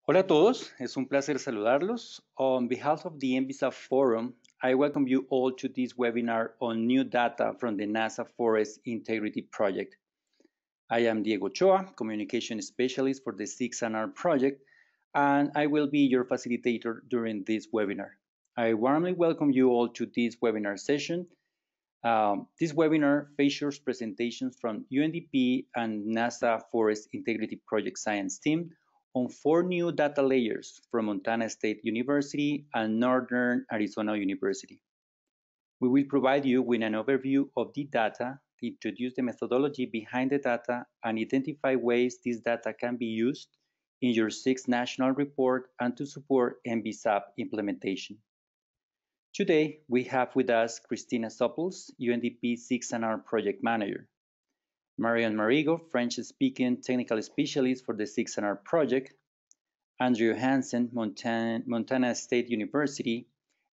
Hola a todos, es un placer saludarlos. On behalf of the NBSAP Forum, I welcome you all to this webinar on new data from the NASA Forest Integrity Project. I am Diego Ochoa, Communication Specialist for the 6NR project, and I will be your facilitator during this webinar. I warmly welcome you all to this webinar session. This webinar features presentations from UNDP and NASA Forest Integrity Project Science team on 4 new data layers from Montana State University and Northern Arizona University. We will provide you with an overview of the data, introduce the methodology behind the data, and identify ways this data can be used in your 6th national report and to support NBSAP implementation. Today, we have with us Christina Soppels, UNDP 6NR Project Manager, Marion Marigo, French-speaking technical specialist for the 6NR project, Andrew Hansen, Montana State University,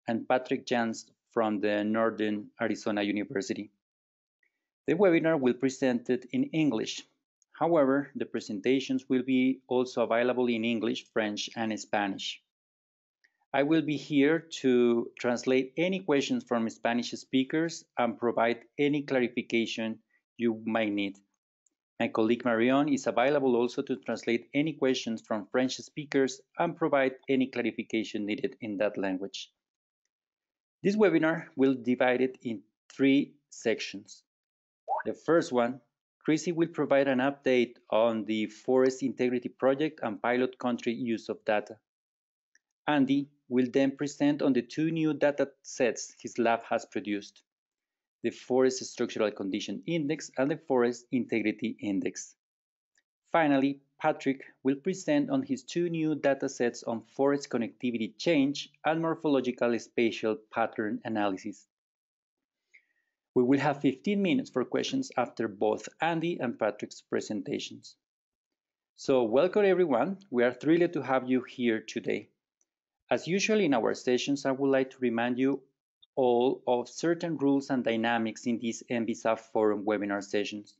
and Patrick Jans from the Northern Arizona University. The webinar will be presented in English. However, the presentations will be also available in English, French, and Spanish. I will be here to translate any questions from Spanish speakers and provide any clarification you might need. My colleague Marion is available also to translate any questions from French speakers and provide any clarification needed in that language. This webinar will be divided in 3 sections. The first one, Chrissy will provide an update on the Forest Integrity Project and pilot country use of data. Andy will then present on the 2 new data sets his lab has produced, the Forest Structural Condition Index and the Forest Integrity Index. Finally, Patrick will present on his 2 new data sets on forest connectivity change and morphological spatial pattern analysis. We will have 15 minutes for questions after both Andy and Patrick's presentations. So welcome everyone, we are thrilled to have you here today. As usual in our sessions, I would like to remind you all of certain rules and dynamics in these NBSAP Forum webinar sessions.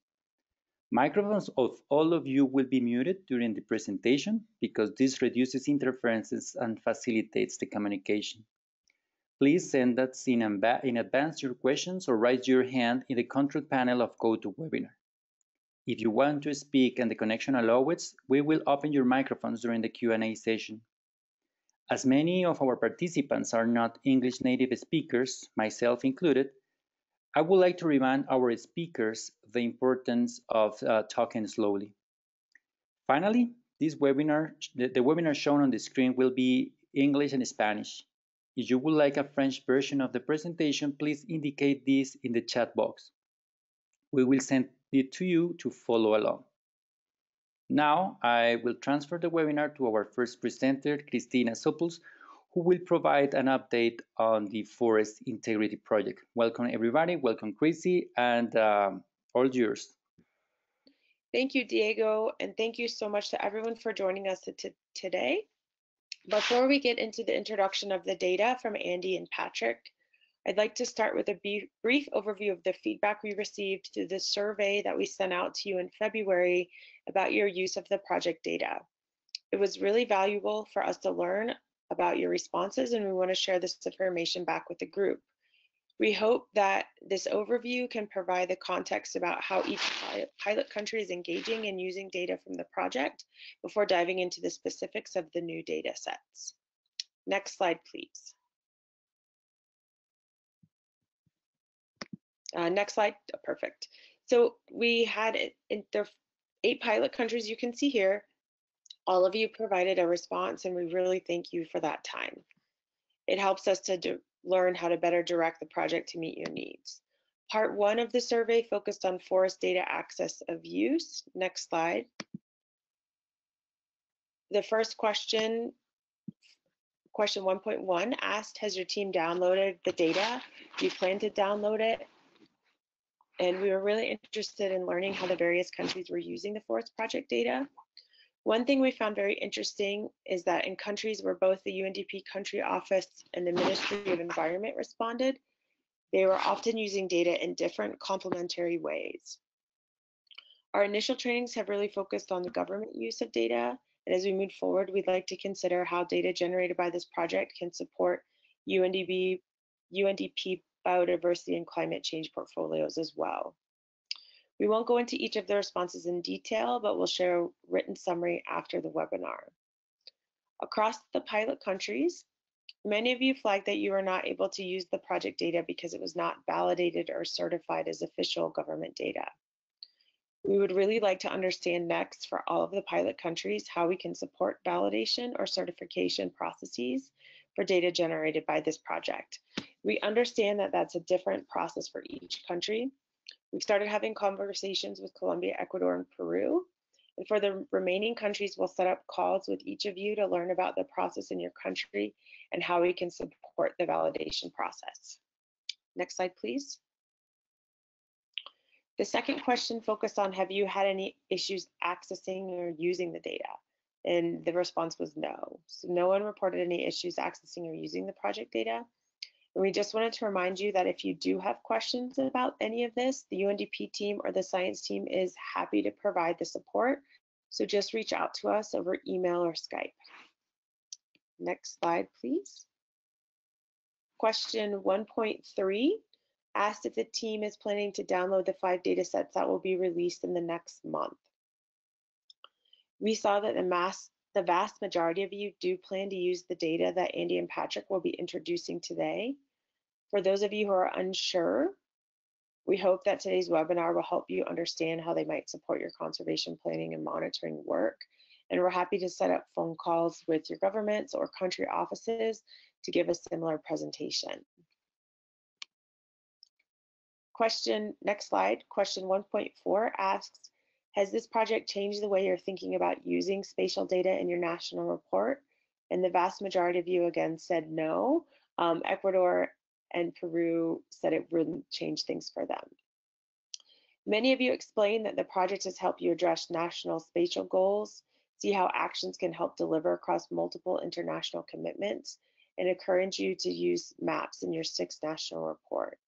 Microphones of all of you will be muted during the presentation because this reduces interferences and facilitates the communication. Please send us in advance your questions or raise your hand in the control panel of GoToWebinar. If you want to speak and the connection allows, we will open your microphones during the Q&A session. As many of our participants are not English native speakers, myself included, I would like to remind our speakers the importance of talking slowly. Finally, this webinar, the webinar shown on the screen will be English and Spanish. If you would like a French version of the presentation, please indicate this in the chat box. We will send it to you to follow along. Now, I will transfer the webinar to our first presenter, Christina Soppels, who will provide an update on the Forest Integrity Project. Welcome, everybody. Welcome, Chrissy, and all yours. Thank you, Diego, and thank you so much to everyone for joining us today. Before we get into the introduction of the data from Andy and Patrick, I'd like to start with a brief overview of the feedback we received through the survey that we sent out to you in February about your use of the project data. It was really valuable for us to learn about your responses, and we want to share this information back with the group. We hope that this overview can provide the context about how each pilot country is engaging and using data from the project before diving into the specifics of the new data sets. Next slide, please. Next slide, perfect. So we had there 8 pilot countries you can see here. All of you provided a response, and we really thank you for that time. It helps us to learn how to better direct the project to meet your needs. Part 1 of the survey focused on forest data access of use. Next slide. The first question, question 1.1, asked, has your team downloaded the data? Do you plan to download it? And we were really interested in learning how the various countries were using the forest project data. One thing we found very interesting is that in countries where both the UNDP country office and the Ministry of Environment responded, they were often using data in different complementary ways. Our initial trainings have really focused on the government use of data, And as we move forward, we'd like to consider how data generated by this project can support UNDP biodiversity and climate change portfolios as well. We won't go into each of the responses in detail, but we'll share a written summary after the webinar. Across the pilot countries, many of you flagged that you were not able to use the project data because it was not validated or certified as official government data. We would really like to understand next for all of the pilot countries how we can support validation or certification processes for data generated by this project. We understand that that's a different process for each country. We've started having conversations with Colombia, Ecuador, and Peru. And for the remaining countries, we'll set up calls with each of you to learn about the process in your country and how we can support the validation process. Next slide, please. The second question focused on, have you had any issues accessing or using the data? And the response was no. So no one reported any issues accessing or using the project data. And we just wanted to remind you that if you do have questions about any of this, the UNDP team or the science team is happy to provide the support. So just reach out to us over email or Skype. Next slide, please. Question 1.3 asked if the team is planning to download the 5 data sets that will be released in the next month. We saw that the vast majority of you do plan to use the data that Andy and Patrick will be introducing today. For those of you who are unsure, we hope that today's webinar will help you understand how they might support your conservation planning and monitoring work. And we're happy to set up phone calls with your governments or country offices to give a similar presentation. Next slide, question 1.4 asks, has this project changed the way you're thinking about using spatial data in your national report? And the vast majority of you again said no. Ecuador and Peru said it wouldn't change things for them. Many of you explained that the project has helped you address national spatial goals, see how actions can help deliver across multiple international commitments, and encourage you to use maps in your 6th national report.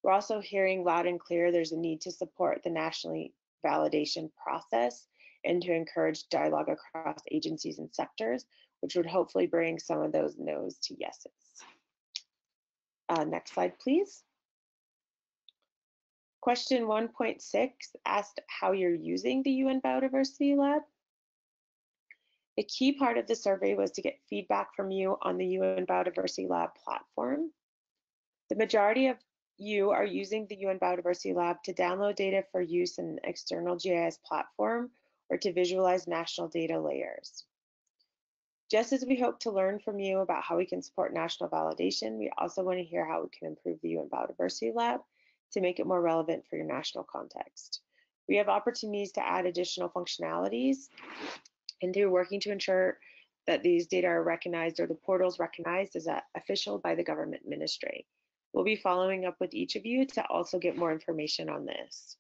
We're also hearing loud and clear there's a need to support the nationally validation process and to encourage dialogue across agencies and sectors, which would hopefully bring some of those no's to yeses. Next slide, please. Question 1.6 asked how you're using the UN Biodiversity Lab. A key part of the survey was to get feedback from you on the UN Biodiversity Lab platform. The majority of you are using the UN Biodiversity Lab to download data for use in an external GIS platform or to visualize national data layers. Just as we hope to learn from you about how we can support national validation, we also want to hear how we can improve the UN Biodiversity Lab to make it more relevant for your national context. We have opportunities to add additional functionalities, and through working to ensure that these data are recognized or the portals recognized as official by the government ministry. We'll be following up with each of you to also get more information on this.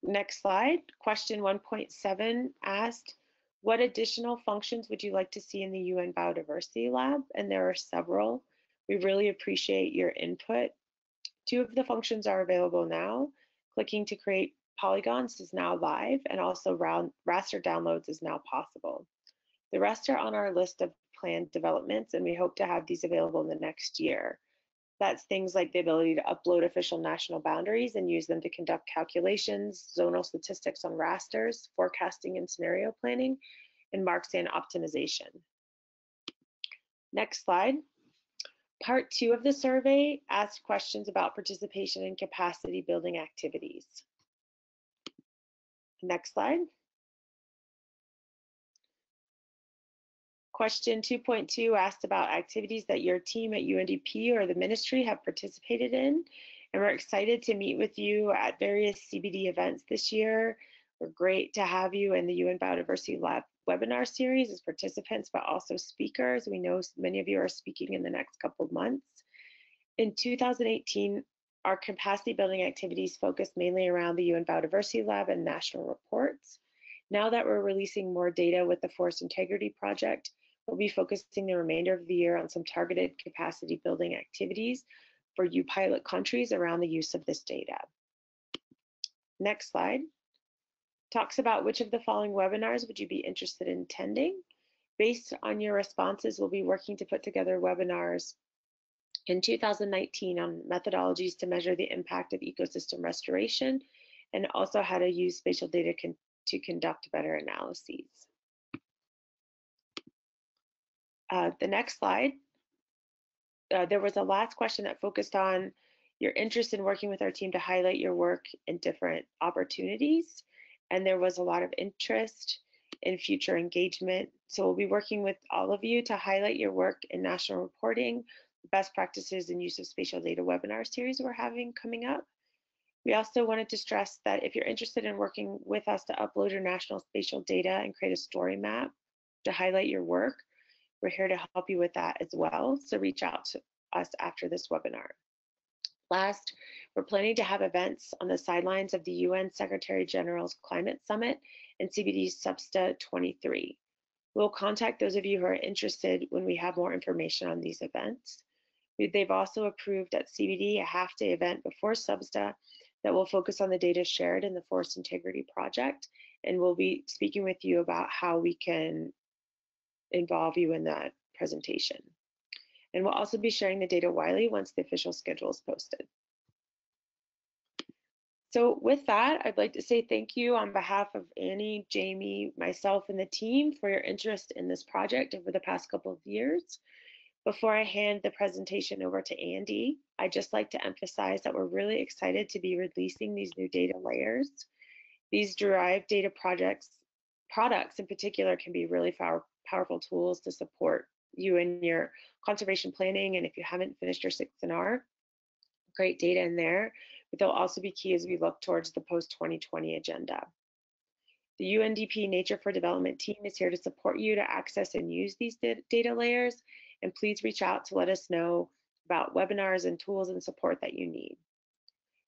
Next slide, question 1.7 asked, what additional functions would you like to see in the UN Biodiversity Lab? And there are several. We really appreciate your input. 2 of the functions are available now. Clicking to create polygons is now live, and also raster downloads is now possible. The rest are on our list of planned developments, and we hope to have these available in the next year. That's things like the ability to upload official national boundaries and use them to conduct calculations, zonal statistics on rasters, forecasting and scenario planning, and markstand optimization. Next slide. Part 2 of the survey asked questions about participation in capacity building activities. Next slide. Question 2.2 asked about activities that your team at UNDP or the ministry have participated in. And we're excited to meet with you at various CBD events this year. We're great to have you in the UN Biodiversity Lab webinar series as participants, but also speakers. We know many of you are speaking in the next couple of months. In 2018, our capacity building activities focused mainly around the UN Biodiversity Lab and national reports. Now that we're releasing more data with the Forest Integrity Project, we'll be focusing the remainder of the year on some targeted capacity building activities for you pilot countries around the use of this data. Next slide. talks about which of the following webinars would you be interested in attending. Based on your responses, we'll be working to put together webinars in 2019 on methodologies to measure the impact of ecosystem restoration and also how to use spatial data to conduct better analyses. The next slide, there was a last question that focused on your interest in working with our team to highlight your work in different opportunities. And there was a lot of interest in future engagement. So we'll be working with all of you to highlight your work in national reporting, best practices and use of spatial data webinar series we're having coming up. We also wanted to stress that if you're interested in working with us to upload your national spatial data and create a story map to highlight your work, we're here to help you with that as well. So reach out to us after this webinar. Last, we're planning to have events on the sidelines of the UN Secretary General's Climate Summit and CBD's SBSTA 23. We'll contact those of you who are interested when we have more information on these events. They've also approved at CBD a half-day event before SBSTA that will focus on the data shared in the Forest Integrity Project, and we'll be speaking with you about how we can involve you in that presentation. And we'll also be sharing the data widely once the official schedule is posted. So with that, I'd like to say thank you on behalf of Annie, Jamie, myself, and the team for your interest in this project over the past couple of years. Before I hand the presentation over to Andy, I'd just like to emphasize that we're really excited to be releasing these new data layers. These derived data products in particular can be really powerful tools to support you in your conservation planning, and if you haven't finished your 6NR, great data in there, but they'll also be key as we look towards the post-2020 agenda. The Undp Nature for Development team is here to support you to access and use these data layers, and please reach out to let us know about webinars and tools and support that you need.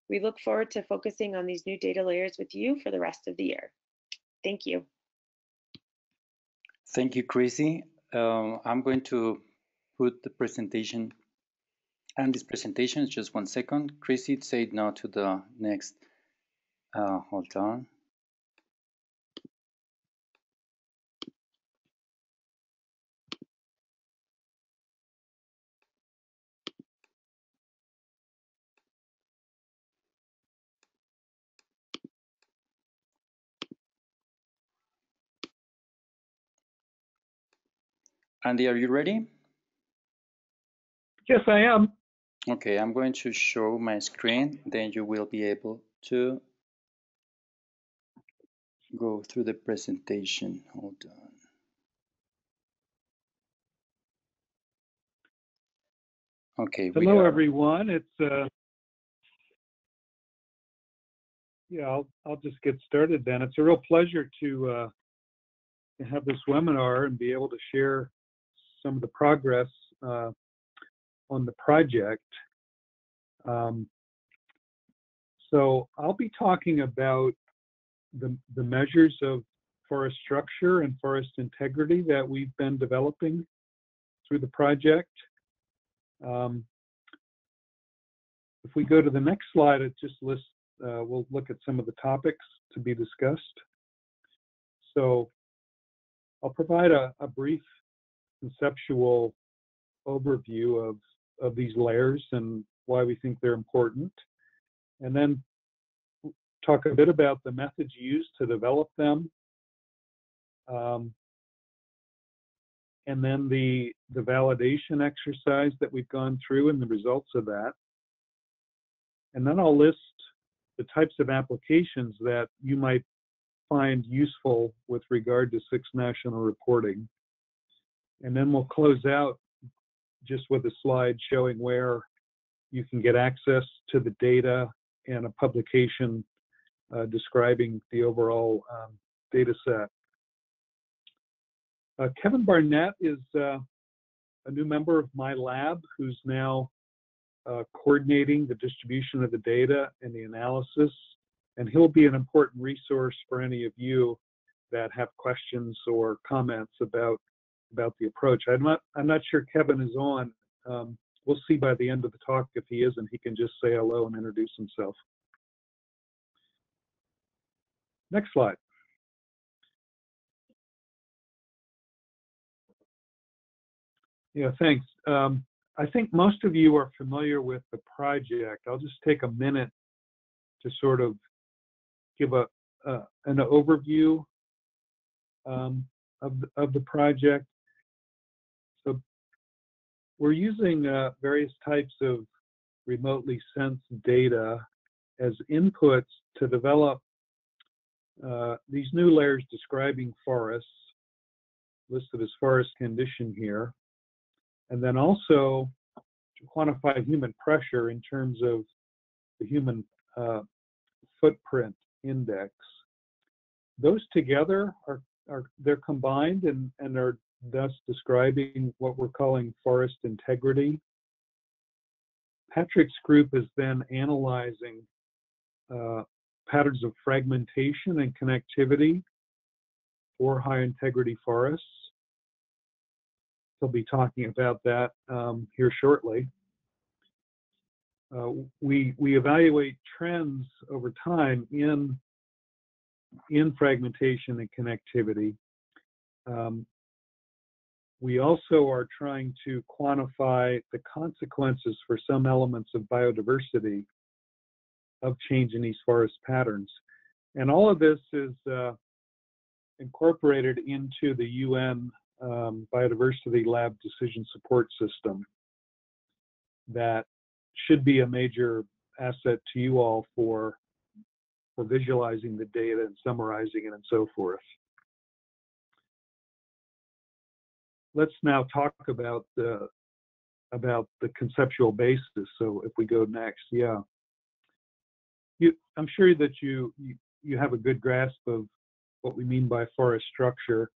We look forward to focusing on these new data layers with you for the rest of the year. Thank you. Thank you, Chrissy. I'm going to put the presentation, and this presentation is just 1 second. Chrissy, say no to the next. Hold on. Andy, are you ready? Yes, I am. Okay, I'm going to show my screen, then you will be able to go through the presentation. Hold on. Okay. Hello, everyone. It's yeah. I'll just get started then. It's a real pleasure to have this webinar and be able to share some of the progress on the project. So I'll be talking about the measures of forest structure and forest integrity that we've been developing through the project. If we go to the next slide, it just lists, we'll look at some of the topics to be discussed. So I'll provide a brief conceptual overview of these layers and why we think they're important, and then talk a bit about the methods used to develop them, and then the validation exercise that we've gone through and the results of that. And then I'll list the types of applications that you might find useful with regard to 6 national reporting. And then we'll close out just with a slide showing where you can get access to the data and a publication describing the overall data set. Kevin Barnett is a new member of my lab who's now coordinating the distribution of the data and the analysis, and he'll be an important resource for any of you that have questions or comments about the approach. I'm not sure Kevin is on. We'll see by the end of the talk if he isn't. He can just say hello and introduce himself. Next slide. Yeah, thanks. I think most of you are familiar with the project. I'll just take a minute to sort of give an overview of the project. So we're using various types of remotely sensed data as inputs to develop these new layers describing forests, listed as forest condition here, and then also to quantify human pressure in terms of the human footprint index. Those together they're combined and are thus describing what we're calling forest integrity. Patrick's group is then analyzing patterns of fragmentation and connectivity for high integrity forests. He'll be talking about that here shortly. We evaluate trends over time in fragmentation and connectivity. We also are trying to quantify the consequences for some elements of biodiversity of change in these forest patterns. And all of this is incorporated into the UN Biodiversity Lab Decision Support System that should be a major asset to you all for visualizing the data and summarizing it and so forth. Let's now talk about the conceptual basis. So if we go next, yeah. I'm sure that you have a good grasp of what we mean by forest structure.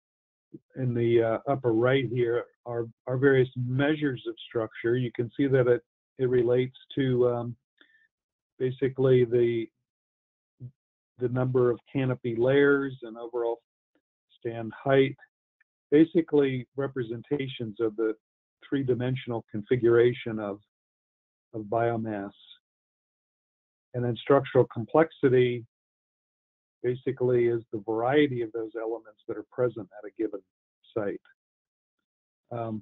In the upper right here are various measures of structure. You can see that it relates to basically the number of canopy layers and overall stand height, basically representations of the three-dimensional configuration of biomass. And then structural complexity basically is the variety of those elements that are present at a given site. Of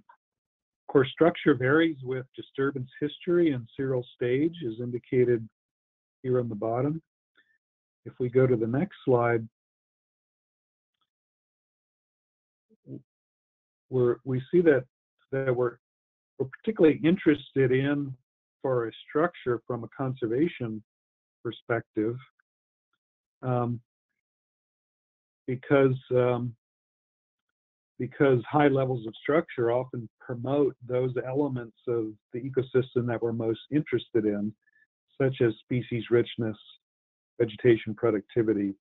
course, structure varies with disturbance history and serial stage, as indicated here on the bottom. If we go to the next slide, we see that we're particularly interested in forest structure from a conservation perspective, because high levels of structure often promote those elements of the ecosystem that we're most interested in, such as species richness, vegetation productivity,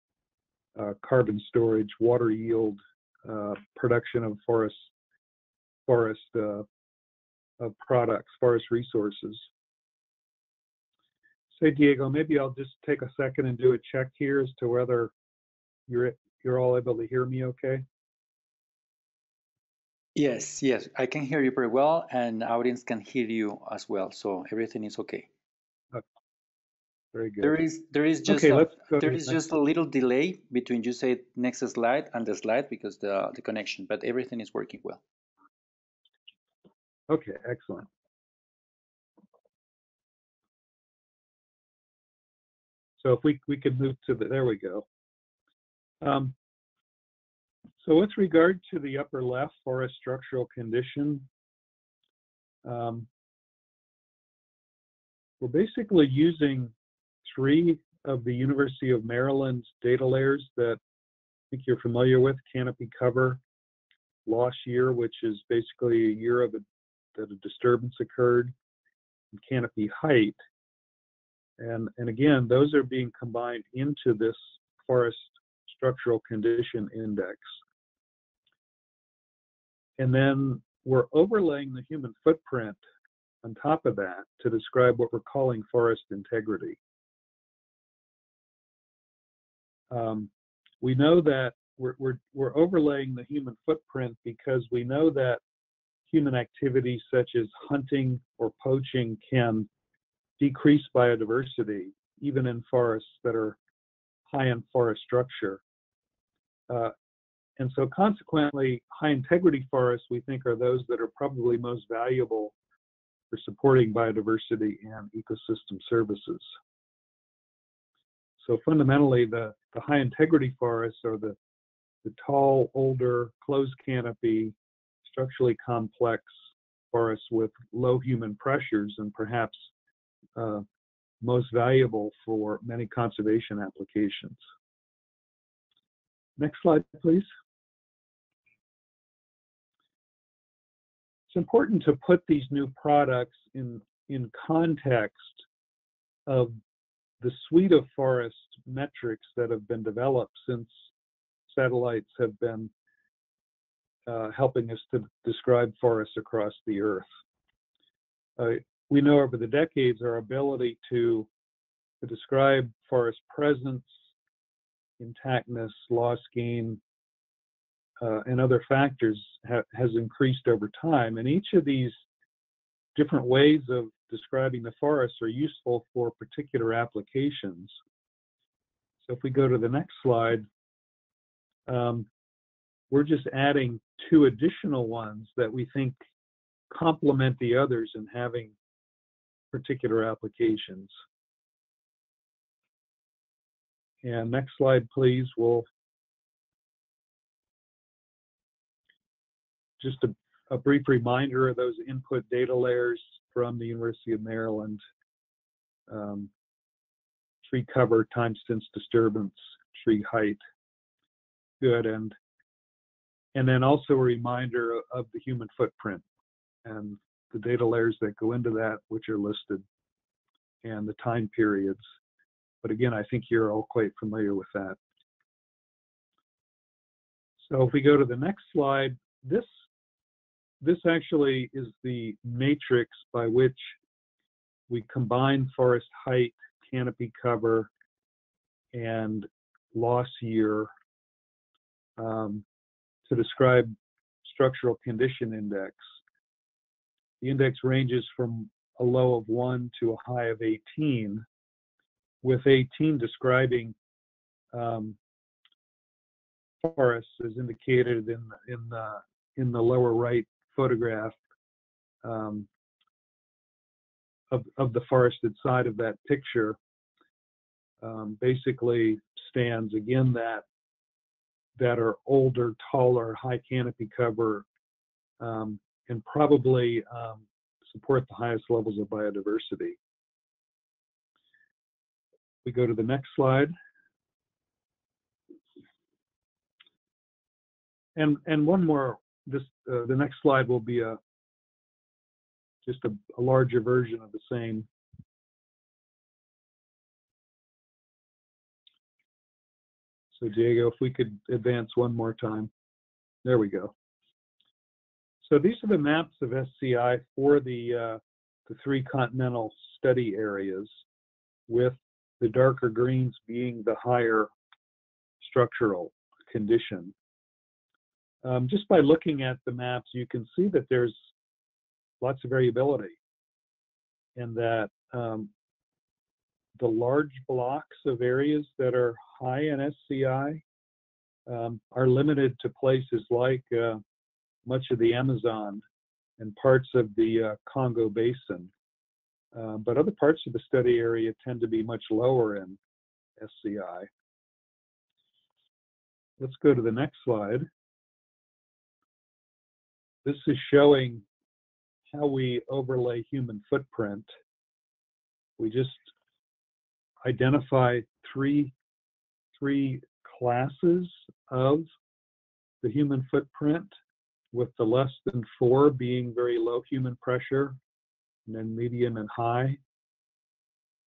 carbon storage, water yield, production of forest products, forest resources. Say, Diego, maybe I'll just take a second and do a check here as to whether you're all able to hear me okay. Yes, I can hear you very well, and the audience can hear you as well. So everything is okay. Okay. Very good. There is just okay, just a little delay between you say next slide and the slide because the connection, but everything is working well. Okay, excellent. So if we could move to there we go. So with regard to the upper left, forest structural condition, we're basically using 3 of the University of Maryland's data layers that I think you're familiar with: canopy cover, loss year, which is basically a year that a disturbance occurred, and canopy height. And again, those are being combined into this forest structural condition index. And then we're overlaying the human footprint on top of that to describe what we're calling forest integrity. We know that we're overlaying the human footprint because we know that human activities such as hunting or poaching can decrease biodiversity, even in forests that are high in forest structure. And so consequently, high integrity forests we think are those that are probably most valuable for supporting biodiversity and ecosystem services. So fundamentally, the high integrity forests are the tall, older, closed canopy, structurally complex forests with low human pressures and perhaps most valuable for many conservation applications. Next slide, please. It's important to put these new products in context of the suite of forest metrics that have been developed since satellites have been helping us to describe forests across the Earth. We know over the decades our ability to describe forest presence, intactness, loss gain, and other factors has increased over time. And each of these different ways of describing the forest are useful for particular applications. So if we go to the next slide, we're just adding 2 additional ones that we think complement the others in having particular applications. And next slide, please. We'll just a brief reminder of those input data layers from the University of Maryland. Tree cover, time since disturbance, tree height. Good. And then also a reminder of the human footprint and the data layers that go into that, which are listed, and the time periods. But again, I think you're all quite familiar with that. So if we go to the next slide, this actually is the matrix by which we combine forest height, canopy cover, and loss year to describe structural condition index. The index ranges from a low of 1 to a high of 18, with 18 describing forests as indicated in the lower right photograph of the forested side of that picture. Basically stands again that are older, taller, high canopy cover, and probably support the highest levels of biodiversity. We go to the next slide. And one more, the next slide will be just a larger version of the same. So Diego, if we could advance one more time. There we go. So these are the maps of SCI for the 3 continental study areas, with the darker greens being the higher structural condition. Just by looking at the maps, you can see that there's lots of variability, and that the large blocks of areas that are high in SCI are limited to places like much of the Amazon and parts of the Congo Basin. But other parts of the study area tend to be much lower in SCI. Let's go to the next slide. This is showing how we overlay human footprint. We just identify three classes of the human footprint, with the less than 4 being very low human pressure, and then medium and high.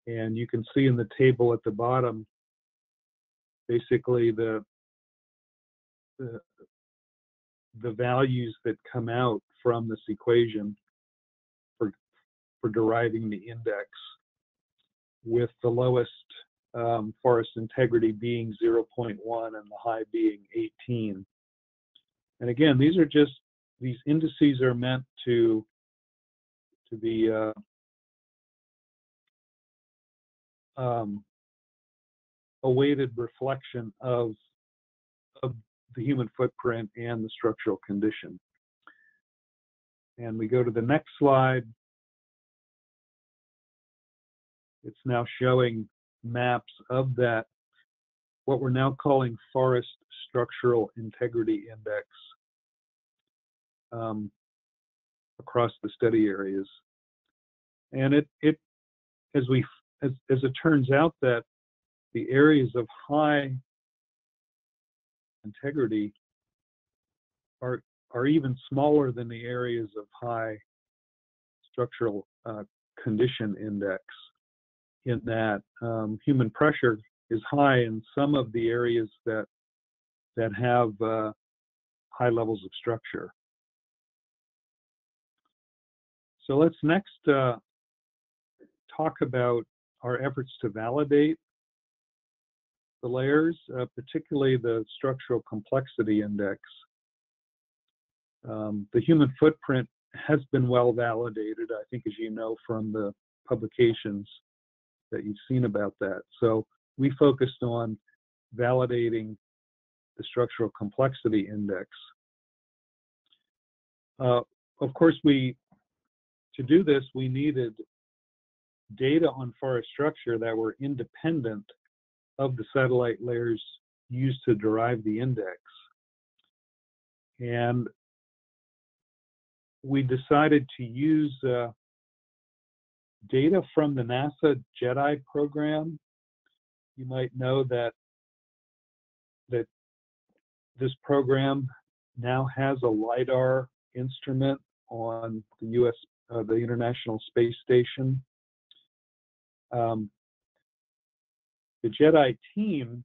And you can see in the table at the bottom, basically the values that come out from this equation for deriving the index, with the lowest forest integrity being 0.1 and the high being 18. And again, these indices are meant to be a weighted reflection of the human footprint and the structural condition. And we go to the next slide. It's now showing maps of that, what we're now calling Forest Structural Integrity Index, across the study areas. And as it turns out, that the areas of high integrity are even smaller than the areas of high structural condition index, in that human pressure is high in some of the areas that have high levels of structure. So let's next talk about our efforts to validate the layers, particularly the structural complexity index. The human footprint has been well validated, I think, as you know from the publications that you've seen about that. So we focused on validating the structural complexity index. Of course, to do this, we needed data on forest structure that were independent of the satellite layers used to derive the index. And we decided to use data from the NASA JEDI program. You might know that this program now has a LiDAR instrument on the the International Space Station. The JEDI team,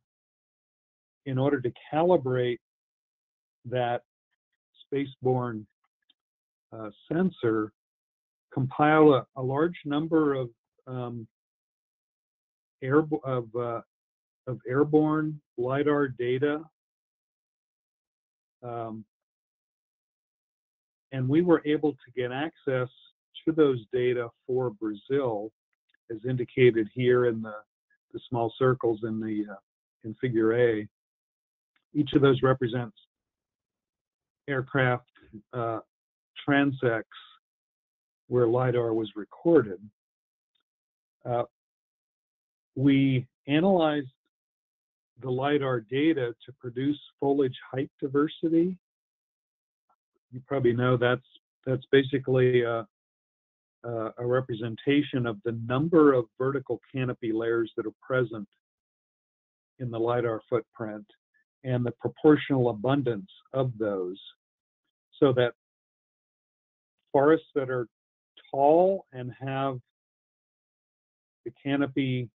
in order to calibrate that spaceborne sensor, compile a large number of airborne LiDAR data, and we were able to get access to those data for Brazil, as indicated here in the small circles in Figure A. Each of those represents aircraft transects where LiDAR was recorded. We analyzed the LiDAR data to produce foliage height diversity. You probably know that's basically a representation of the number of vertical canopy layers that are present in the LiDAR footprint and the proportional abundance of those, so that forests that are tall and have the canopy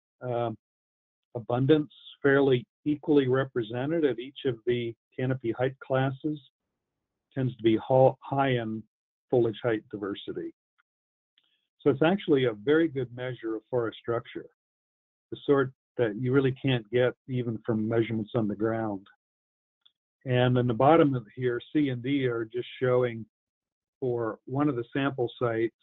abundance fairly equally represented at each of the canopy height classes tends to be high in foliage height diversity. So it's actually a very good measure of forest structure, the sort that you really can't get even from measurements on the ground. And in the bottom of here, C and D are just showing for one of the sample sites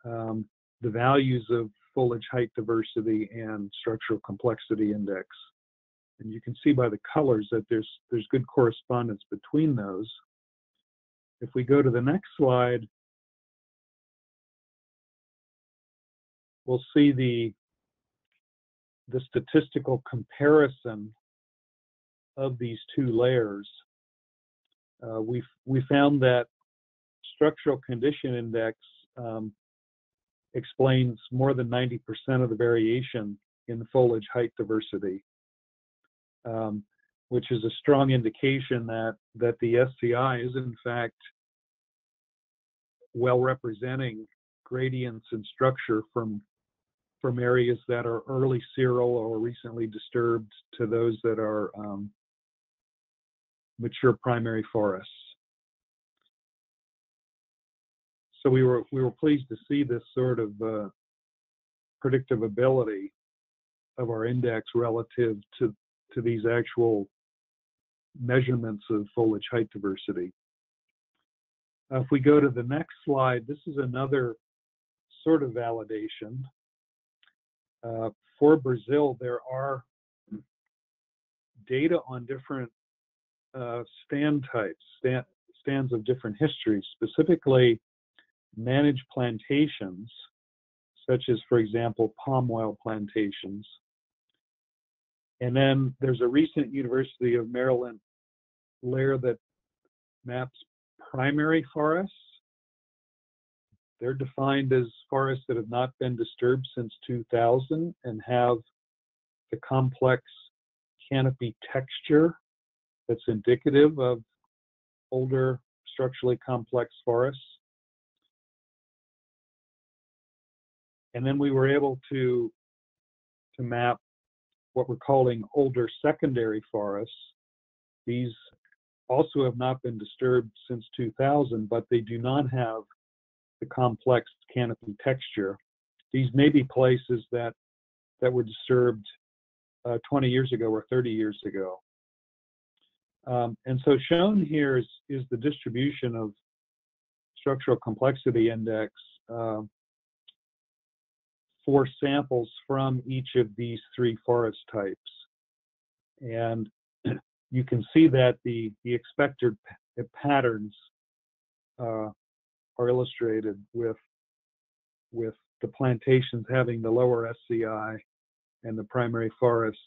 the values of foliage height diversity and structural complexity index. And you can see by the colors that there's good correspondence between those. If we go to the next slide, we'll see the statistical comparison of these two layers. We found that structural condition index explains more than 90% of the variation in the foliage height diversity, which is a strong indication that the SCI is in fact well representing gradients in structure from areas that are early cirral or recently disturbed to those that are mature primary forests. So we were pleased to see this sort of predictive ability of our index relative to these actual measurements of foliage height diversity. If we go to the next slide, this is another sort of validation. For Brazil, there are data on different stand types, stands of different histories, specifically managed plantations, such as, for example, palm oil plantations. And then there's a recent University of Maryland layer that maps primary forests. They're defined as forests that have not been disturbed since 2000 and have the complex canopy texture that's indicative of older structurally complex forests. And then we were able to map what we're calling older secondary forests. These also have not been disturbed since 2000, but they do not have the complex canopy texture. These may be places that were disturbed 20 years ago or 30 years ago. And so shown here is the distribution of structural complexity index for samples from each of these three forest types. And you can see that the expected patterns are illustrated with the plantations having the lower SCI and the primary forests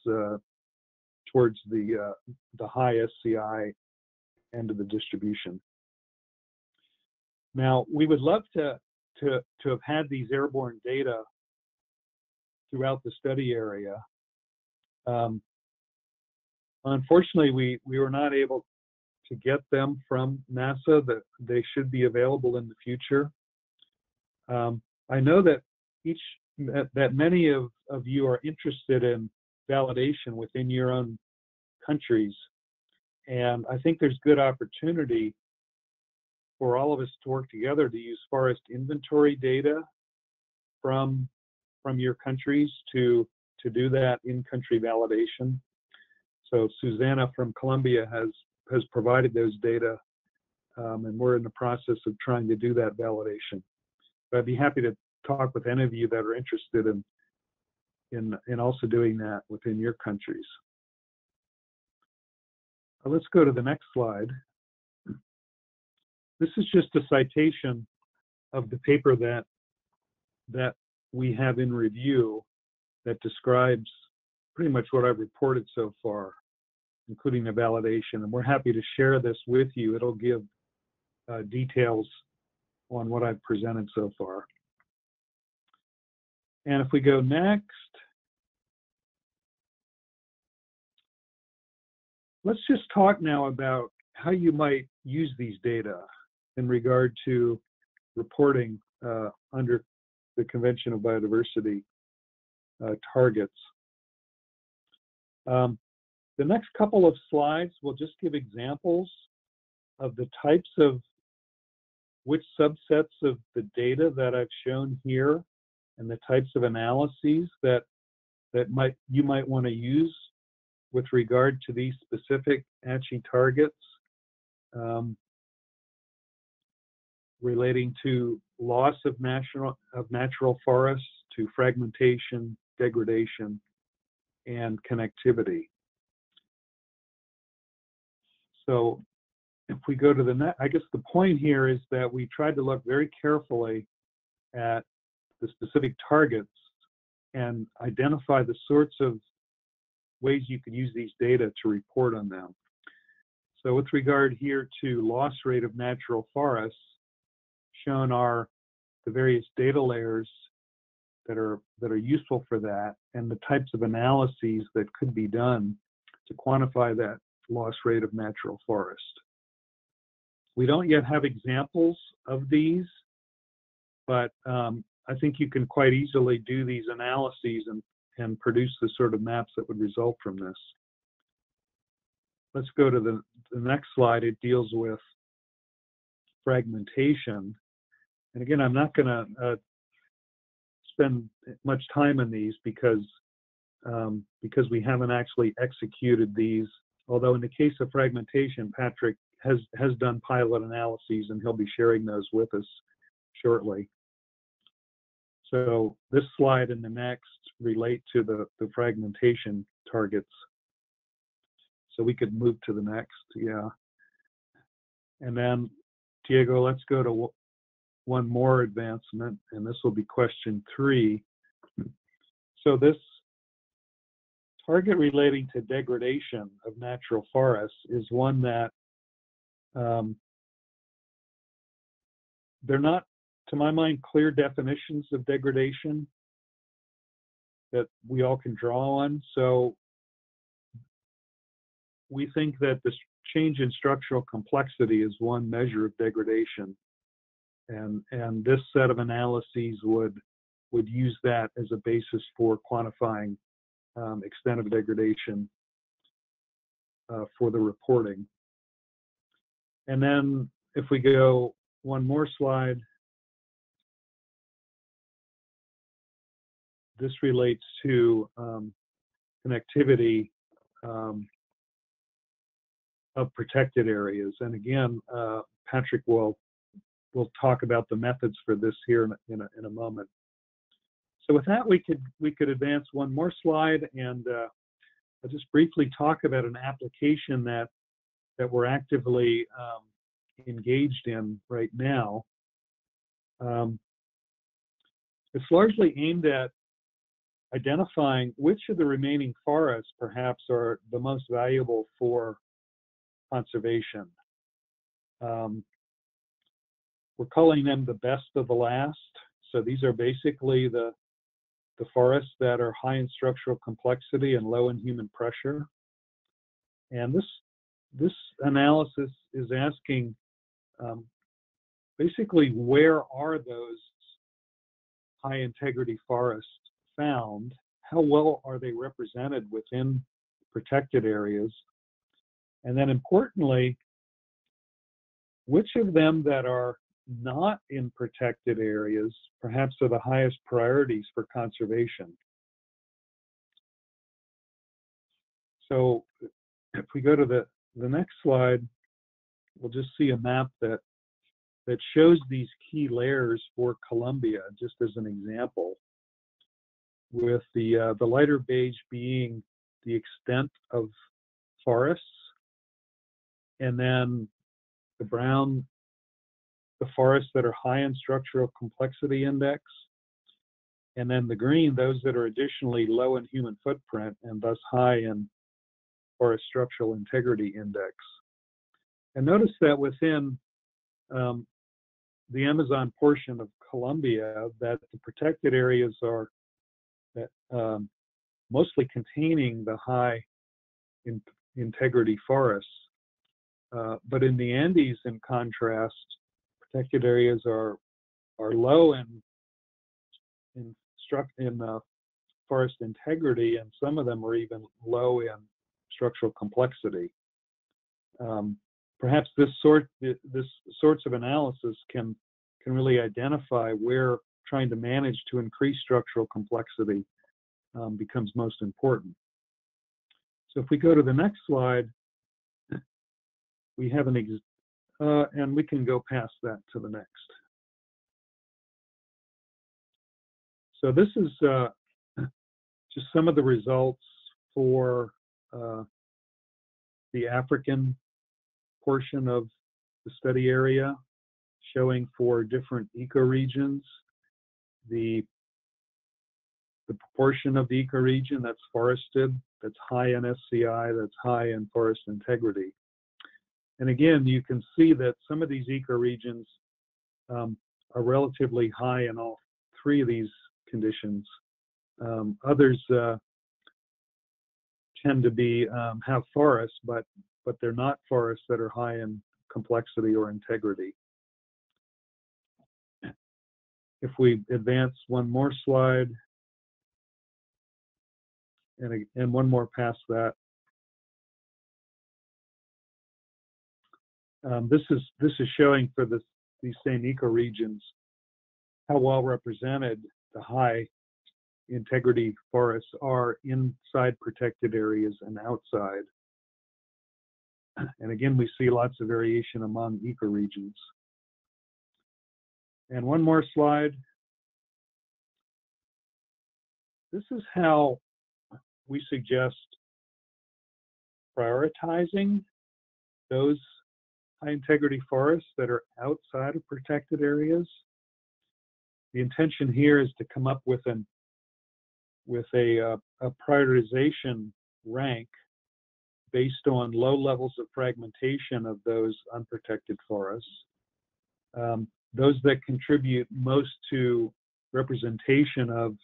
towards the high SCI end of the distribution. Now, we would love to have had these airborne data throughout the study area. Unfortunately, we were not able to get them from NASA. That they should be available in the future. I know that many of you are interested in validation within your own countries, and I think there's good opportunity for all of us to work together to use forest inventory data from your countries to do that in-country validation. So Susanna from Columbia has provided those data, and we're in the process of trying to do that validation. But I'd be happy to talk with any of you that are interested in also doing that within your countries. Let's go to the next slide. This is just a citation of the paper that we have in review that describes pretty much what I've reported so far, including the validation. And we're happy to share this with you. It'll give details on what I've presented so far. And if we go next, let's just talk now about how you might use these data in regard to reporting under the Convention of Biodiversity targets. The next couple of slides will just give examples of the types of which subsets of the data that I've shown here and the types of analyses that you might want to use with regard to these specific ACHI targets relating to loss of natural forests, to fragmentation, degradation, and connectivity. So if we go to the next, I guess the point here is that we tried to look very carefully at the specific targets and identify the sorts of ways you could use these data to report on them. So with regard here to loss rate of natural forests, shown are the various data layers that are useful for that and the types of analyses that could be done to quantify that loss rate of natural forest. We don't yet have examples of these, but I think you can quite easily do these analyses and produce the sort of maps that would result from this. Let's go to the next slide. It deals with fragmentation. And again, I'm not going to spend much time on these because we haven't actually executed these. Although in the case of fragmentation, Patrick has done pilot analyses and he'll be sharing those with us shortly. So this slide and the next relate to the fragmentation targets. So we could move to the next, yeah. And then, Diego, let's go to one more advancement, and this will be question 3. So this target relating to degradation of natural forests is one that they're not, to my mind, clear definitions of degradation that we all can draw on. So we think that this change in structural complexity is one measure of degradation. And this set of analyses would use that as a basis for quantifying extent of degradation for the reporting. And then if we go one more slide, this relates to connectivity of protected areas. And again, Patrick will talk about the methods for this here in a moment. So with that, we could advance one more slide, and I'll just briefly talk about an application that we're actively engaged in right now. It's largely aimed at identifying which of the remaining forests perhaps are the most valuable for conservation. We're calling them the best of the last. So these are basically the forests that are high in structural complexity and low in human pressure. And this analysis is asking basically, where are those high integrity forests found? How well are they represented within protected areas? And then importantly, which of them that are not in protected areas perhaps are the highest priorities for conservation? So if we go to the next slide, we'll just see a map that shows these key layers for Colombia, just as an example, with the lighter beige being the extent of forests, and then the brown, the forests that are high in structural complexity index, and then the green, those that are additionally low in human footprint and thus high in forest structural integrity index. And notice that within the Amazon portion of Colombia, that the protected areas are mostly containing the high integrity forests. But in the Andes, in contrast, protected areas are low in forest integrity, and some of them are even low in structural complexity. Perhaps this sorts of analysis can really identify where trying to manage to increase structural complexity becomes most important. So if we go to the next slide, we have and we can go past that to the next. So this is just some of the results for the African portion of the study area, showing for different ecoregions the proportion of the ecoregion that's forested, that's high in SCI, that's high in forest integrity. And again, you can see that some of these ecoregions are relatively high in all 3 of these conditions. Others tend to be have forests, but they're not forests that are high in complexity or integrity. If we advance one more slide, and one more past that, this is showing for these same ecoregions how well represented the high integrity forests are inside protected areas and outside. And again, we see lots of variation among ecoregions. And one more slide. This is how we suggest prioritizing those high integrity forests that are outside of protected areas. The intention here is to come up with a prioritization rank based on low levels of fragmentation of those unprotected forests. Those that contribute most to representation of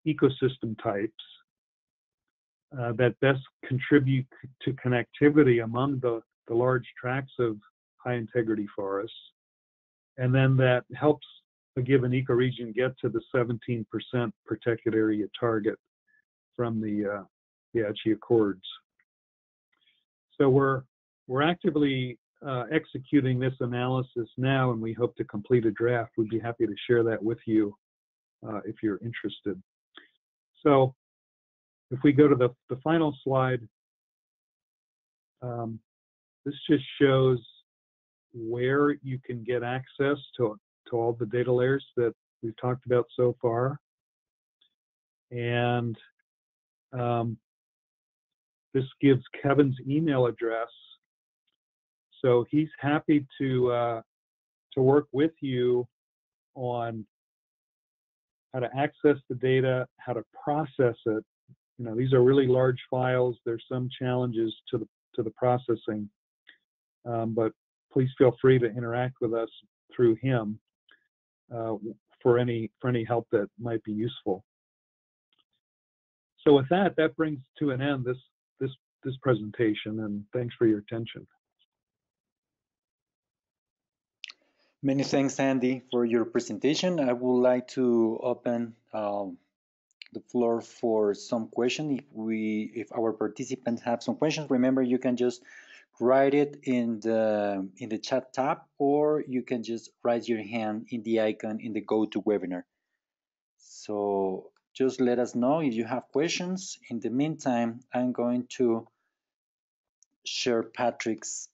ecosystem types, that best contribute to connectivity among the large tracts of high integrity forests, and then that helps a given ecoregion get to the 17% protected area target from the Aichi Accords. So we're actively executing this analysis now, and we hope to complete a draft. We'd be happy to share that with you if you're interested. So if we go to the final slide, this just shows where you can get access to all the data layers that we've talked about so far. And this gives Kevin's email address. So he's happy to work with you on how to access the data, how to process it. You know, these are really large files. There's some challenges to the processing, but please feel free to interact with us through him for any help that might be useful. So with that brings to an end this presentation, and thanks for your attention. Many thanks, Andy, for your presentation. I would like to open the floor for some questions. If our participants have some questions, remember you can just write it in the chat tab, or you can just raise your hand in the icon in the GoToWebinar. So just let us know if you have questions. In the meantime, I'm going to share Patrick's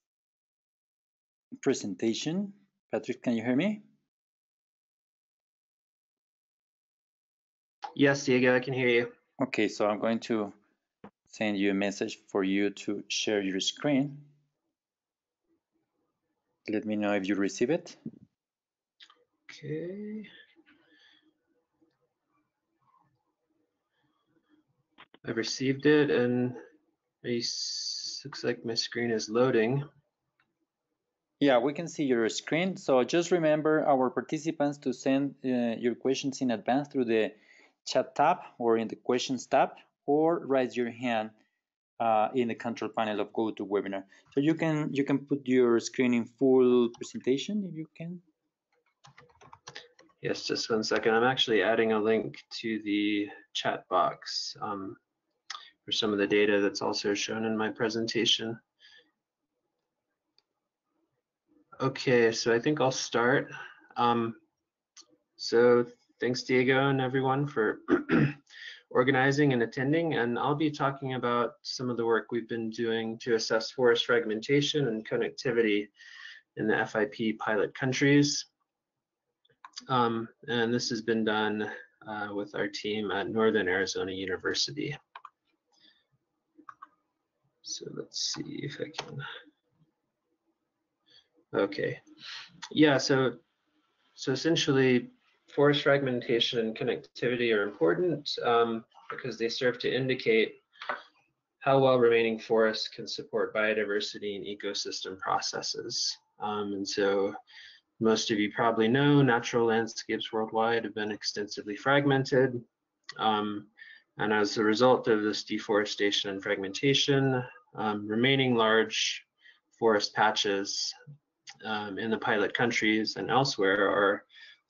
presentation. Patrick, can you hear me? Yes, Diego, I can hear you. Okay, so I'm going to send you a message for you to share your screen. Let me know if you receive it. Okay. I've received it, and it looks like my screen is loading. Yeah, we can see your screen. So just remember our participants to send your questions in advance through the chat tab or in the questions tab, or raise your hand in the control panel of GoToWebinar. So you can put your screen in full presentation if you can. Yes, just 1 second. I'm actually adding a link to the chat box for some of the data that's also shown in my presentation. Okay, so I think I'll start. So thanks, Diego, and everyone for organizing and attending. And I'll be talking about some of the work we've been doing to assess forest fragmentation and connectivity in the FIP pilot countries. And this has been done with our team at Northern Arizona University. So let's see if I can. Okay, yeah, so essentially forest fragmentation and connectivity are important because they serve to indicate how well remaining forests can support biodiversity and ecosystem processes. And so most of you probably know natural landscapes worldwide have been extensively fragmented. And as a result of this deforestation and fragmentation, remaining large forest patches in the pilot countries and elsewhere are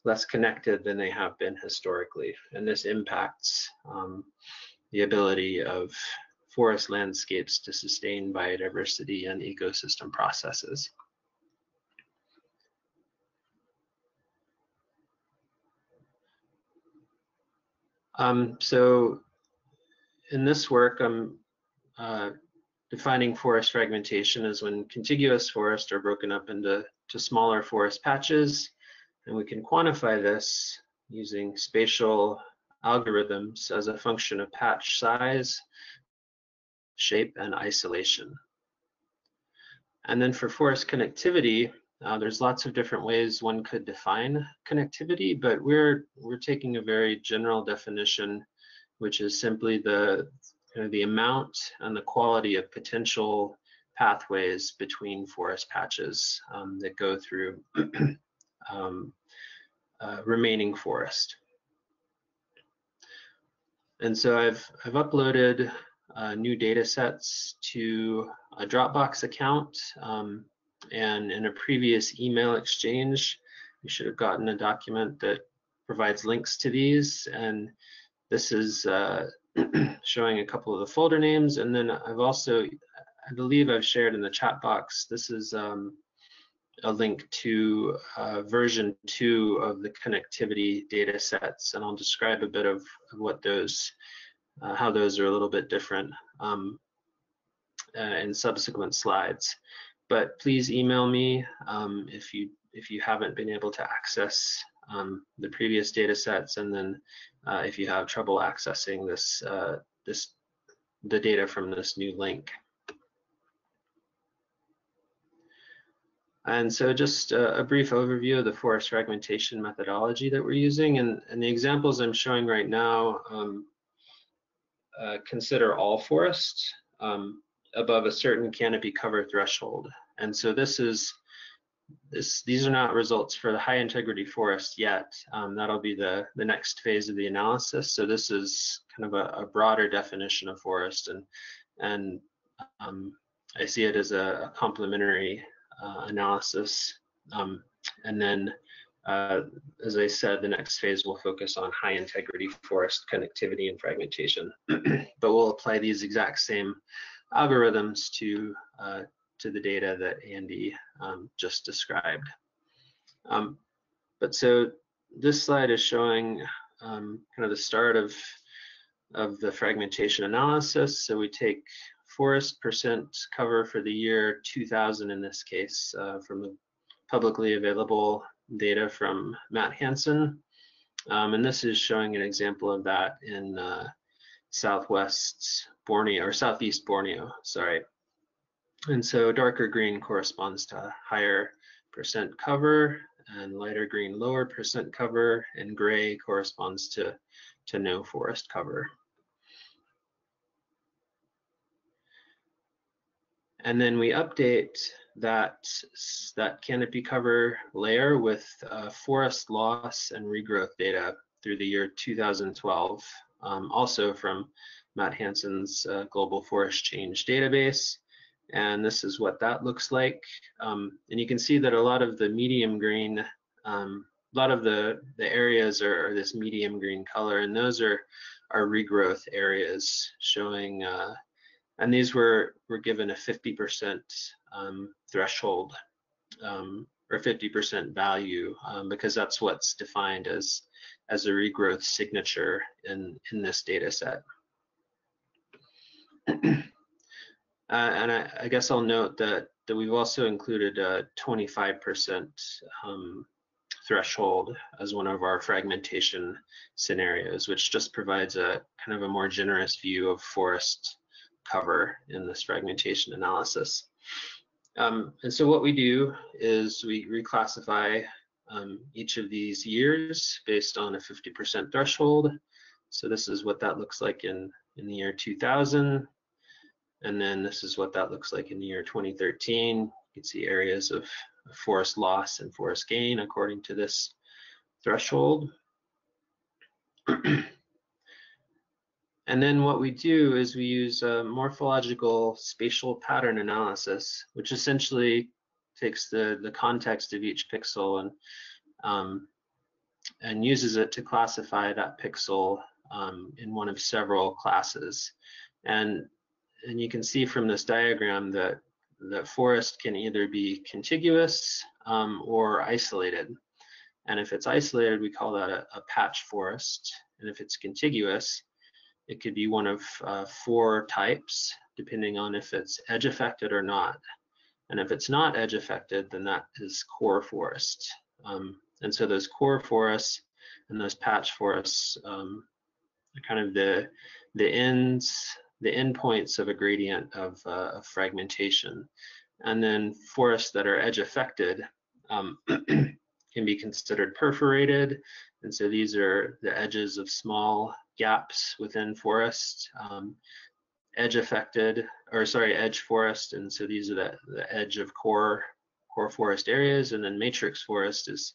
less connected than they have been historically. And this impacts the ability of forest landscapes to sustain biodiversity and ecosystem processes. So in this work, I'm defining forest fragmentation as when contiguous forests are broken up into smaller forest patches, and we can quantify this using spatial algorithms as a function of patch size shape, and isolation. And then for forest connectivity, there's lots of different ways one could define connectivity, but we're taking a very general definition, which is simply the amount and the quality of potential pathways between forest patches that go through remaining forest. And so I've uploaded new data sets to a Dropbox account, and in a previous email exchange, you should have gotten a document that provides links to these, and this is showing a couple of the folder names. And then I've also, I believe I've shared in the chat box, this is a link to version 2 of the connectivity data sets, and I'll describe a bit of what those, how those are a little bit different in subsequent slides. But please email me if you haven't been able to access the previous data sets, and then if you have trouble accessing the data from this new link. And so just a brief overview of the forest fragmentation methodology that we're using, and the examples I'm showing right now consider all forests above a certain canopy cover threshold. And so these are not results for the high integrity forest yet. That'll be the next phase of the analysis. So this is kind of a broader definition of forest, and I see it as a complementary analysis. And then, as I said, the next phase will focus on high integrity forest connectivity and fragmentation. But we'll apply these exact same algorithms to the data that Andy just described. But so this slide is showing kind of the start of the fragmentation analysis. So we take forest percent cover for the year 2000 in this case, from the publicly available data from Matt Hansen. And this is showing an example of that in southwest Borneo, or southeast Borneo, sorry. And so darker green corresponds to higher percent cover, and lighter green lower percent cover, and gray corresponds to no forest cover. And then we update that canopy cover layer with forest loss and regrowth data through the year 2012, also from Matt Hansen's Global Forest Change database. And this is what that looks like. And you can see that a lot of the medium green, a lot of the areas are this medium green color, and those are regrowth areas showing, and these were given a 50% threshold, or 50% value, because that's what's defined as a regrowth signature in this data set. And I guess I'll note that we've also included a 25% threshold as one of our fragmentation scenarios, which just provides a kind of a more generous view of forest cover in this fragmentation analysis. And so what we do is we reclassify each of these years based on a 50% threshold. So this is what that looks like in the year 2000. And then this is what that looks like in the year 2013. You can see areas of forest loss and forest gain according to this threshold. And then what we do is we use a morphological spatial pattern analysis, which essentially takes the context of each pixel and uses it to classify that pixel in one of several classes. And you can see from this diagram that the forest can either be contiguous or isolated. And if it's isolated, we call that a patch forest. And if it's contiguous, it could be one of 4 types, depending on if it's edge affected or not. And if it's not edge affected, then that is core forest. And so those core forests and those patch forests are kind of the ends endpoints of a gradient of fragmentation. And then forests that are edge affected can be considered perforated. And so these are the edges of small gaps within forest, edge forest. And so these are the edge of core forest areas. And then matrix forest is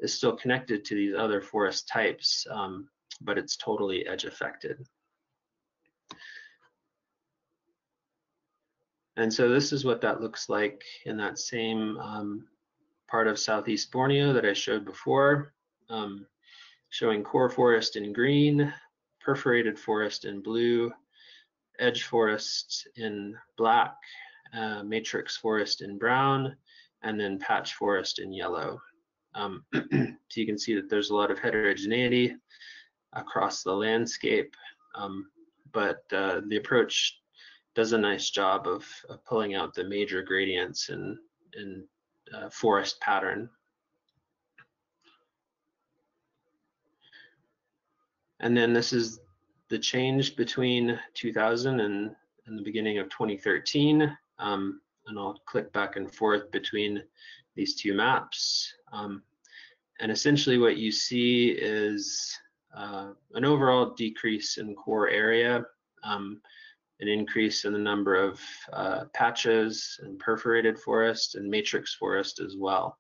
still connected to these other forest types, but it's totally edge affected. And so this is what that looks like in that same part of Southeast Borneo that I showed before, showing core forest in green, perforated forest in blue, edge forest in black, matrix forest in brown, and then patch forest in yellow. So you can see that there's a lot of heterogeneity across the landscape, but the approach does a nice job of pulling out the major gradients in forest pattern. And then this is the change between 2000 and the beginning of 2013. And I'll click back and forth between these two maps. And essentially what you see is an overall decrease in core area, an increase in the number of patches and perforated forest and matrix forest as well.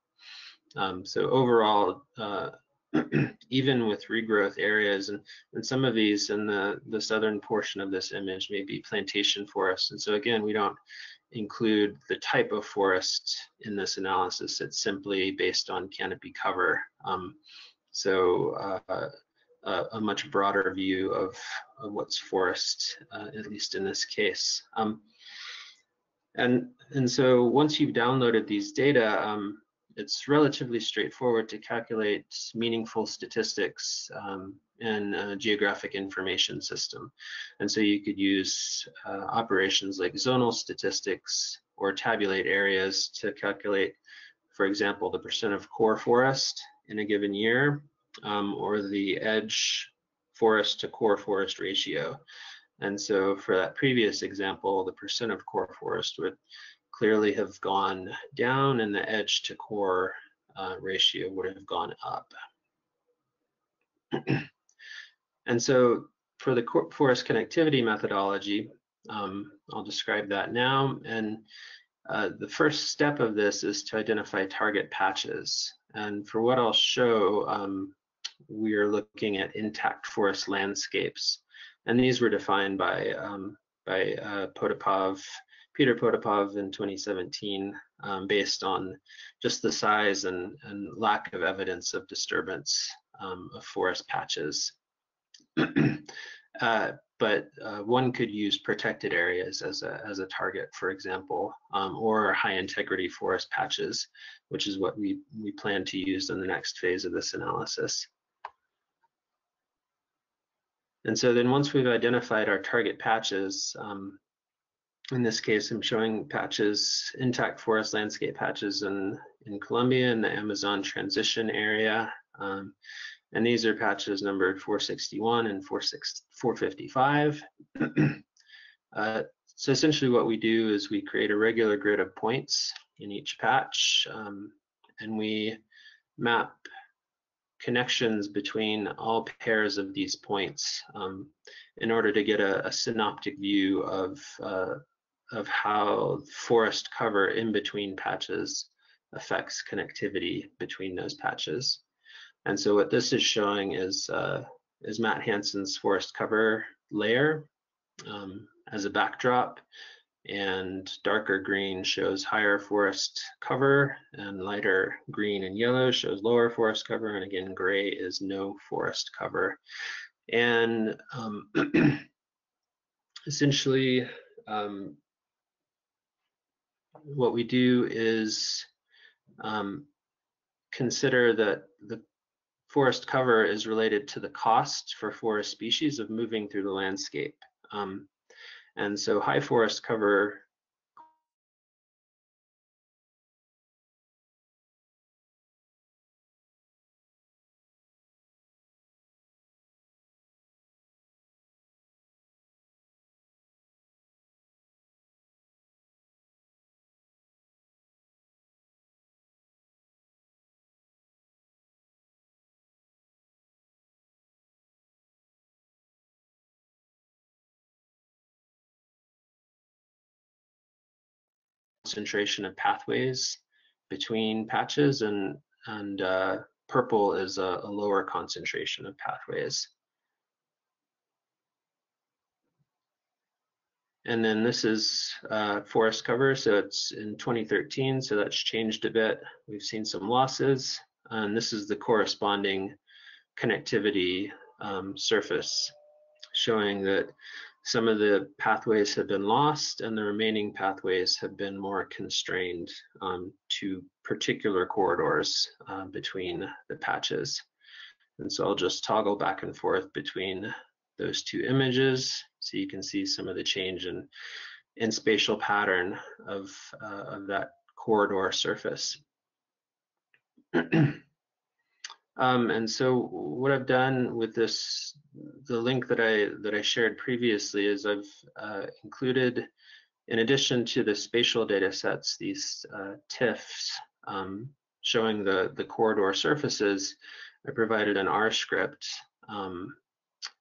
So overall, even with regrowth areas, and some of these in the southern portion of this image may be plantation forest. And so again, we don't include the type of forest in this analysis. It's simply based on canopy cover. A much broader view of what's forest, at least in this case. And so once you've downloaded these data, it's relatively straightforward to calculate meaningful statistics in a geographic information system. And so you could use operations like zonal statistics or tabulate areas to calculate, for example, the percent of core forest in a given year, or the edge forest to core forest ratio. And so for that previous example, the percent of core forest would clearly have gone down and the edge to core ratio would have gone up. And so for the forest connectivity methodology, I'll describe that now. And the first step of this is to identify target patches. And for what I'll show, we are looking at intact forest landscapes. And these were defined by Peter Potapov in 2017, based on just the size and lack of evidence of disturbance of forest patches. But one could use protected areas as a target, for example, or high integrity forest patches, which is what we plan to use in the next phase of this analysis. And so then once we've identified our target patches, in this case, I'm showing patches, intact forest landscape patches in Colombia in the Amazon transition area. And these are patches numbered 461 and 455. So essentially what we do is we create a regular grid of points in each patch, and we map connections between all pairs of these points in order to get a synoptic view of how forest cover in between patches affects connectivity between those patches. And so what this is showing is Matt Hansen's forest cover layer as a backdrop, and darker green shows higher forest cover, and lighter green and yellow shows lower forest cover, and again, gray is no forest cover. And essentially, what we do is consider that the forest cover is related to the cost for forest species of moving through the landscape. And so high forest cover concentration of pathways between patches, and purple is a lower concentration of pathways. And then this is forest cover, so it's in 2013, so that's changed a bit. We've seen some losses, and this is the corresponding connectivity surface, showing that some of the pathways have been lost and the remaining pathways have been more constrained to particular corridors between the patches. And so I'll just toggle back and forth between those two images so you can see some of the change in spatial pattern of that corridor surface. And so what I've done with this, the link that I shared previously, is I've included, in addition to the spatial data sets, these TIFFs showing the corridor surfaces. I provided an R script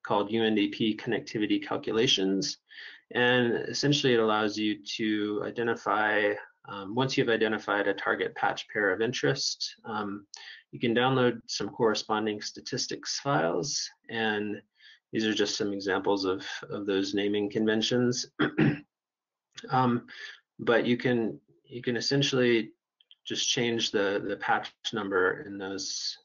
called Undp connectivity calculations, and essentially it allows you to identify, once you've identified a target patch pair of interest, you can download some corresponding statistics files, and these are just some examples of those naming conventions. But you can essentially just change the patch number in those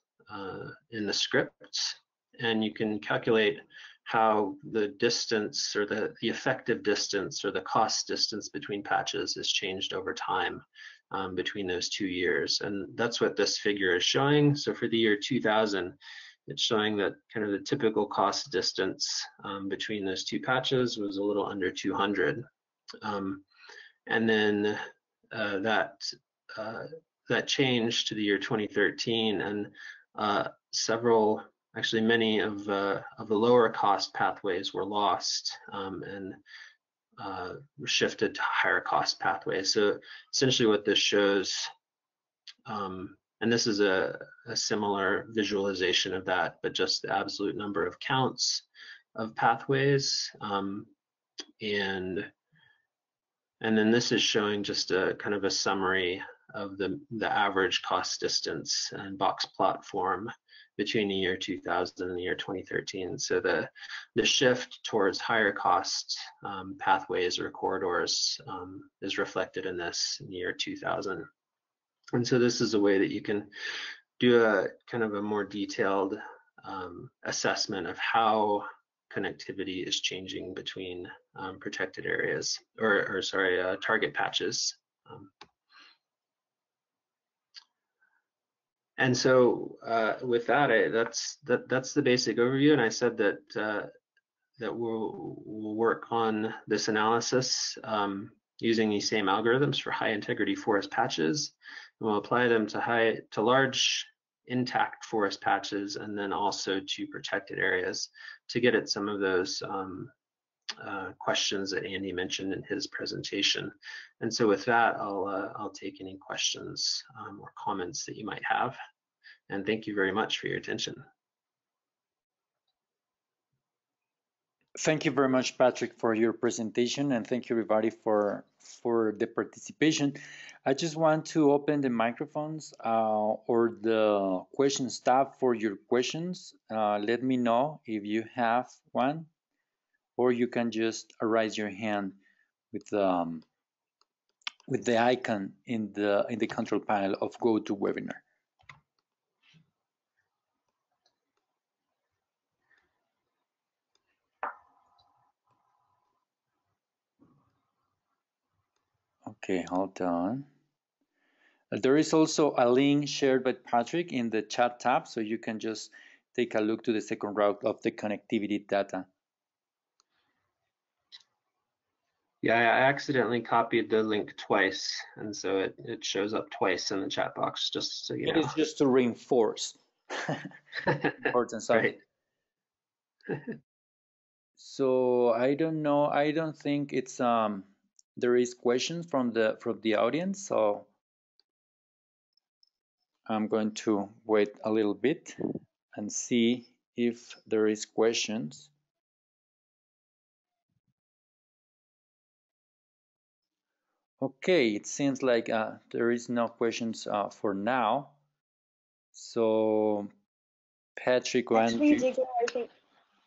in the scripts, and you can calculate how the distance, or the effective distance, or the cost distance between patches is changed over time between those 2 years. And that's what this figure is showing. So for the year 2000, it's showing that kind of the typical cost distance between those two patches was a little under 200. And then that changed to the year 2013, and many of the lower cost pathways were lost and were shifted to higher cost pathways. So essentially what this shows, and this is a similar visualization of that, but just the absolute number of counts of pathways. And then this is showing just a kind of a summary of the average cost distance and box plot form between the year 2000 and the year 2013. So the shift towards higher cost pathways or corridors is reflected in this in the year 2000. And so this is a way that you can do a kind of a more detailed assessment of how connectivity is changing between protected areas, or target patches. And so with that, that's the basic overview. And I said that we'll work on this analysis using these same algorithms for high integrity forest patches, and we'll apply them to large intact forest patches, and then also to protected areas to get at some of those questions that Andy mentioned in his presentation. And so with that, I'll take any questions or comments that you might have. And thank you very much for your attention. Thank you very much, Patrick, for your presentation, and thank you everybody for the participation. I just want to open the microphones or the questions tab for your questions. Let me know if you have one, or you can just raise your hand with the icon in the control panel of GoToWebinar. Okay, hold on. There is also a link shared by Patrick in the chat tab, so you can just take a look to the second route of the connectivity data. Yeah, I accidentally copied the link twice, and so it shows up twice in the chat box, just so you know. It is just to reinforce importance of right. So I don't know. I don't think it's there is questions from the audience, so I'm going to wait a little bit and see if there is questions. Okay, it seems like there is no questions for now. So, Patrick, Actually, Diego, I think,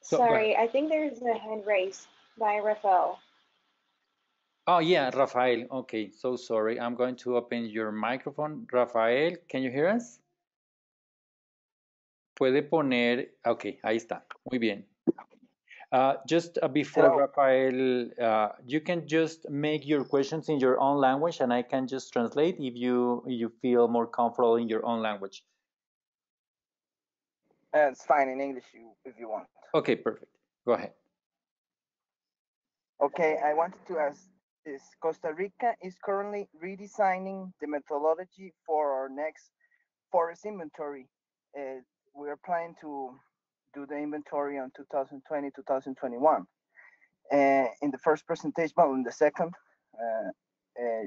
sorry, I think there's a hand raised by Rafael. Oh, yeah, Rafael. Okay, so sorry. I'm going to open your microphone. Rafael, can you hear us? Puede poner, okay, ahí está. Muy bien. Just before Hello. Rafael, you can just make your questions in your own language and I can just translate if you feel more comfortable in your own language. It's fine in English if you want. Okay, perfect. Go ahead. Okay, I wanted to ask, is Costa Rica is currently redesigning the methodology for our next forest inventory. We are planning to do the inventory on 2020, 2021. In the first presentation, well, in the second,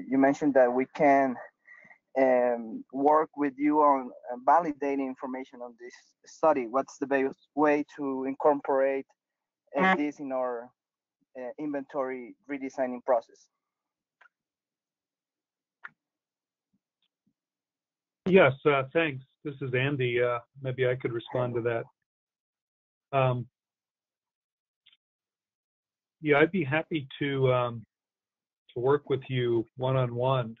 you mentioned that we can work with you on validating information on this study. What's the best way to incorporate this in our inventory redesigning process? Yes, thanks. This is Andy. Maybe I could respond to that. Yeah, I'd be happy to work with you one-on-one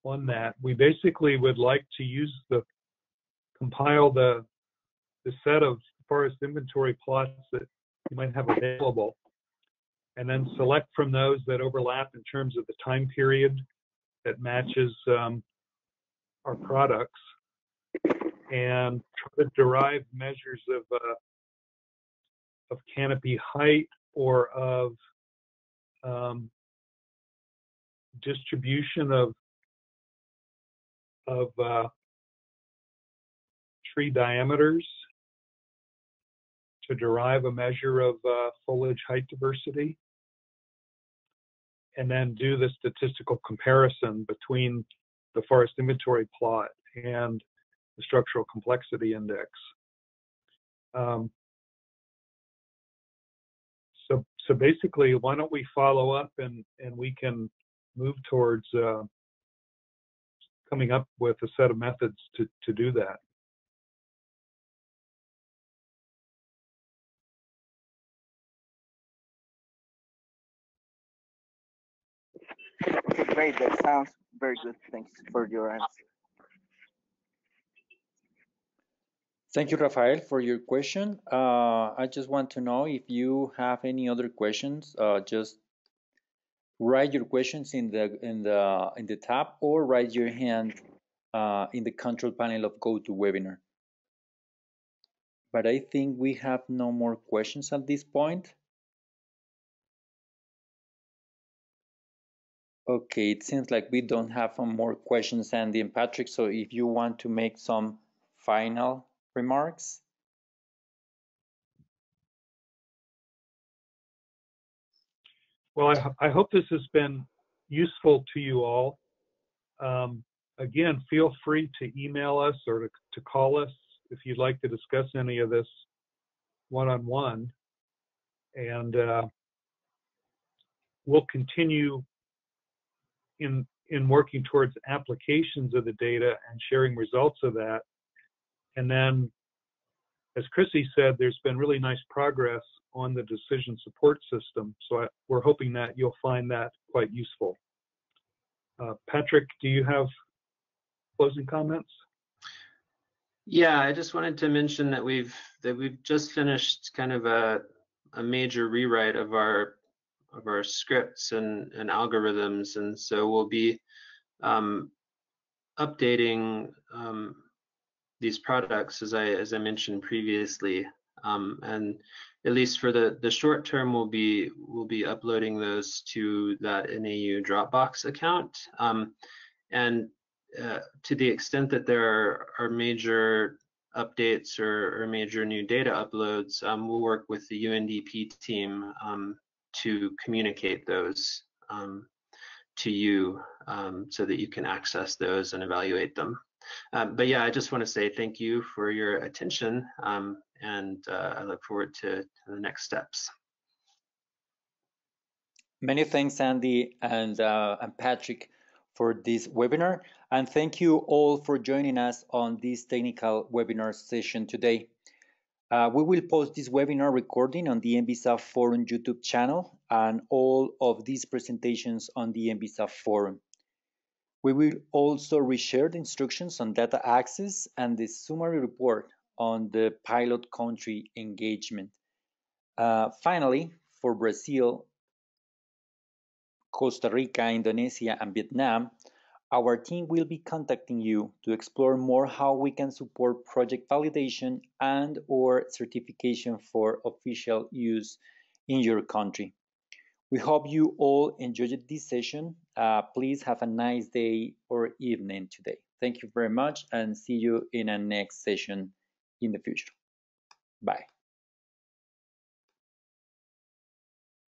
on that. We basically would like to compile the set of forest inventory plots that you might have available, and then select from those that overlap in terms of the time period that matches our products, and try to derive measures of canopy height or of distribution of tree diameters to derive a measure of foliage height diversity, and then do the statistical comparison between the forest inventory plot and the structural complexity index. So basically, why don't we follow up and we can move towards coming up with a set of methods to do that. Okay, great. That sounds very good. Thanks for your answer. Thank you, Rafael, for your question. I just want to know if you have any other questions. Just write your questions in the tab or raise your hand in the control panel of GoToWebinar. But I think we have no more questions at this point. Okay, it seems like we don't have more questions, Andy and Patrick. So if you want to make some final remarks. Well, I hope this has been useful to you all. Again, feel free to email us or to call us if you'd like to discuss any of this one-on-one. And we'll continue in working towards applications of the data and sharing results of that. And then, as Chrissy said, there's been really nice progress on the decision support system. So we're hoping that you'll find that quite useful. Patrick, do you have closing comments? Yeah, I just wanted to mention that we've just finished kind of a major rewrite of our scripts and algorithms, and so we'll be updating these products as I mentioned previously, and at least for the short term, we'll be uploading those to that NAU Dropbox account, and to the extent that there are major updates or major new data uploads, we'll work with the UNDP team to communicate those to you so that you can access those and evaluate them. But yeah, I just want to say thank you for your attention, and I look forward to the next steps. Many thanks, Andy and Patrick, for this webinar. And thank you all for joining us on this technical webinar session today. We will post this webinar recording on the NBSAP Forum YouTube channel and all of these presentations on the NBSAP Forum. We will also reshare the instructions on data access and the summary report on the pilot country engagement. Finally, for Brazil, Costa Rica, Indonesia, and Vietnam, our team will be contacting you to explore more how we can support project validation and/or certification for official use in your country. We hope you all enjoyed this session. Please have a nice day or evening today. Thank you very much and see you in a next session in the future. Bye.